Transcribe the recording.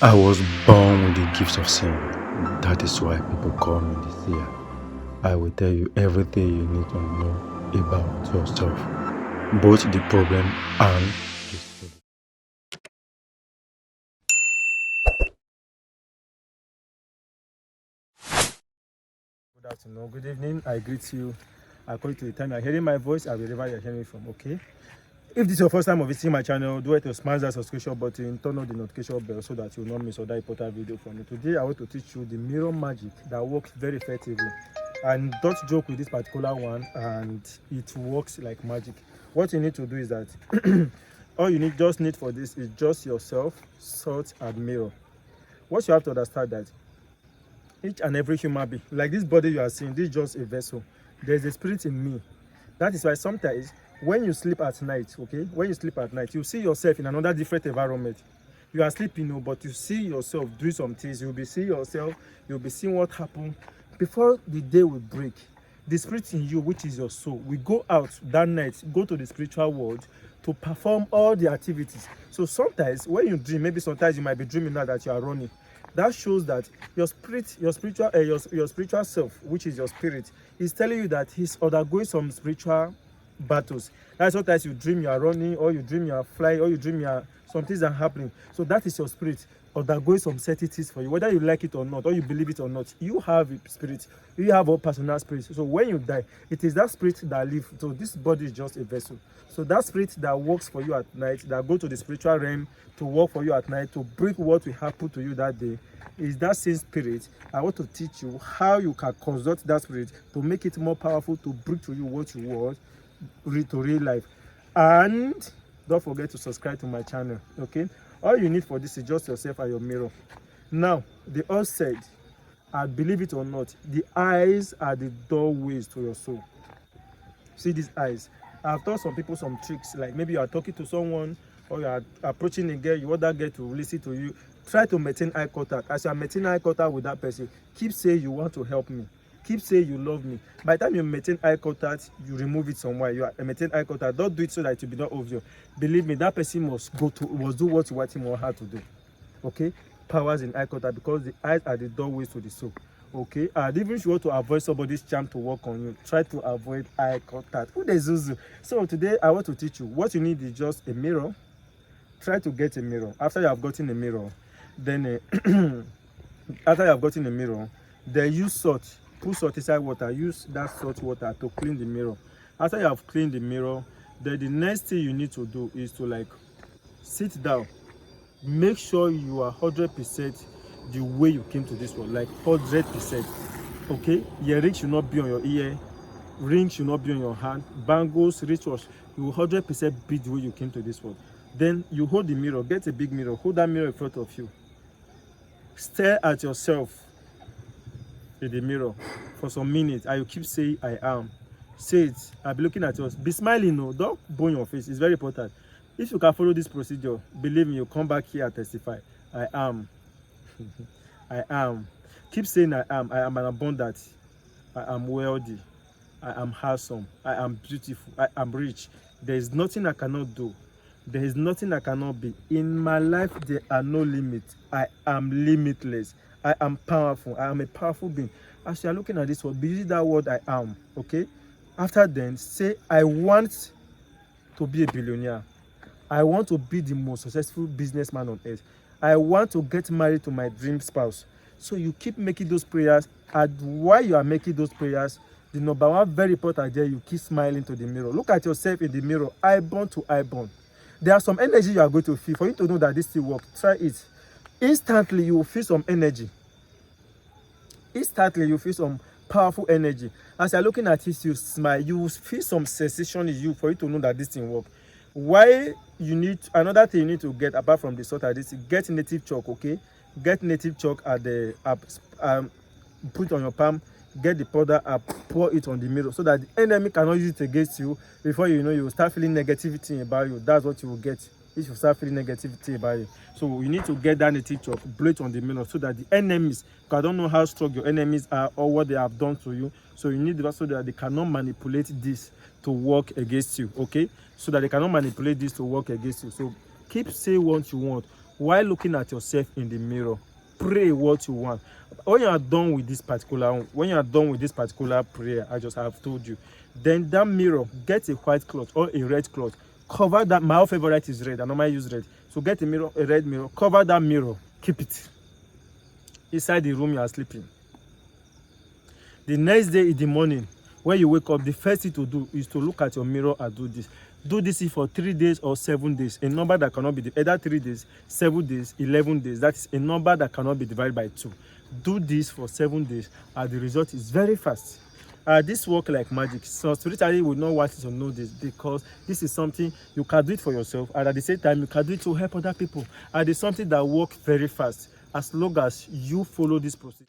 I was born with the gift of sin. That is why people call me the seer. I will tell you everything you need to know about yourself, both the problem and the solution. Good afternoon, good evening. I greet you according to the time you're hearing my voice and wherever you're hearing from. Okay. If this is your first time of visiting my channel, do it to smash that subscription button, turn on the notification bell so that you will not miss other important video from me. Today, I want to teach you the mirror magic that works very effectively. And don't joke with this particular one, and it works like magic. What you need to do is that all you just need for this is just yourself, salt, and mirror. What you have to understand that each and every human being, like this body you are seeing, this is just a vessel. There's a spirit in me. That is why sometimes when you sleep at night, okay, when you sleep at night, you see yourself in another different environment. You are sleeping, but you see yourself doing some things. You'll be seeing yourself, you'll be seeing what happened. Before the day will break, the spirit in you, which is your soul, will go out that night, go to the spiritual world to perform all the activities. So sometimes when you dream, maybe sometimes you might be dreaming now that you are running. That shows that your spirit, your spiritual self, which is your spirit, is telling you that he's undergoing some spiritual battles. That's sometimes you dream you are running, or you dream you are flying, or you dream you are some things are happening. So that is your spirit undergoing some certain things for you, whether you like it or not, or you believe it or not. You have a spirit, you have a personal spirit. So when you die, it is that spirit that lives. So this body is just a vessel. So that spirit that works for you at night, that go to the spiritual realm to work for you at night, to break what will happen to you that day, is that same spirit. I want to teach you how you can consult that spirit to make it more powerful, to bring to you what you want to real life. And don't forget to subscribe to my channel. Okay, all you need for this is just yourself and your mirror. Now, they all said, and believe it or not, the eyes are the doorways to your soul. See these eyes. I've taught some people some tricks, like maybe you are talking to someone, or you are approaching a girl, you want that girl to listen to you. Try to maintain eye contact. As you are maintaining eye contact with that person, keep saying you want to help me, keep saying you love me. By the time you maintain eye contact, you remove it somewhere. You are maintain eye contact. Don't do it so that it will be not obvious. Believe me, that person must do what you want him or her to do. Okay, powers in eye contact, because the eyes are the doorways to the soul. Okay, and even if you want to avoid somebody's charm to work on you, try to avoid eye contact. Who dey zuzu? So today I want to teach you what you need is just a mirror. Try to get a mirror. After you have gotten a mirror, then after you have gotten a mirror, then use salt. Put salt inside water. Use that salt water to clean the mirror. After you have cleaned the mirror, then the next thing you need to do is to like sit down. Make sure you are 100% the way you came to this world, like 100%. Okay, earring should not be on your ear, ring should not be on your hand, bangles, rituals. You will 100% be the way you came to this world. Then you hold the mirror. Get a big mirror, hold that mirror in front of you, stare at yourself in the mirror for some minutes, and you keep saying I am. Say it. I'll be looking at yours. Be smiling. No, don't bone your face. It's very important. If you can follow this procedure, believe me, you'll come back here and testify. I am. I am. Keep saying I am. I am an abundant. I am wealthy. I am handsome. I am beautiful. I am rich. There is nothing I cannot do. There is nothing I cannot be. In my life, there are no limits. I am limitless. I am powerful. I am a powerful being. As you are looking at this word, be using that word I am. Okay? After then, say I want to be a billionaire. I want to be the most successful businessman on earth. I want to get married to my dream spouse. So you keep making those prayers, and while you are making those prayers, the number one very important there, you keep smiling to the mirror. Look at yourself in the mirror, eye bond to eye bond. There are some energy you are going to feel. For you to know that this still works, try it. Instantly, you will feel some energy. Instantly, you feel some powerful energy. As you're looking at it, you smile, you will feel some sensation in you for you to know that this thing works. Why you need another thing you need to get apart from the salt at this, get native chalk. Okay, get native chalk at the put on your palm, get the powder and pour it on the mirror so that the enemy cannot use it against you. Before you know, you will start feeling negativity about you. That's what you will get if you start feeling negativity about you. So you need to get that native chalk, blow it on the mirror so that the enemies, because I don't know how strong your enemies are or what they have done to you, so you need that so that they cannot manipulate this to work against you. Okay, so that they cannot manipulate this to work against you. So keep saying what you want. while looking at yourself in the mirror, pray what you want. When you are done with this particular prayer I just have told you, then that mirror, get a white cloth or a red cloth, cover that. My favorite is red. I normally use red. So get a red mirror, cover that mirror, keep it inside the room you are sleeping. The next day in the morning, when you wake up, the first thing to do is to look at your mirror and do this. Do this for 3 days or 7 days, a number that cannot be either 3 days, 7 days, 11 days. That is a number that cannot be divided by 2. Do this for 7 days, and the result is very fast. This work like magic. So spiritually, we not want you to know this, because this is something you can do it for yourself, and at the same time you can do it to help other people. And it's something that works very fast as long as you follow this process.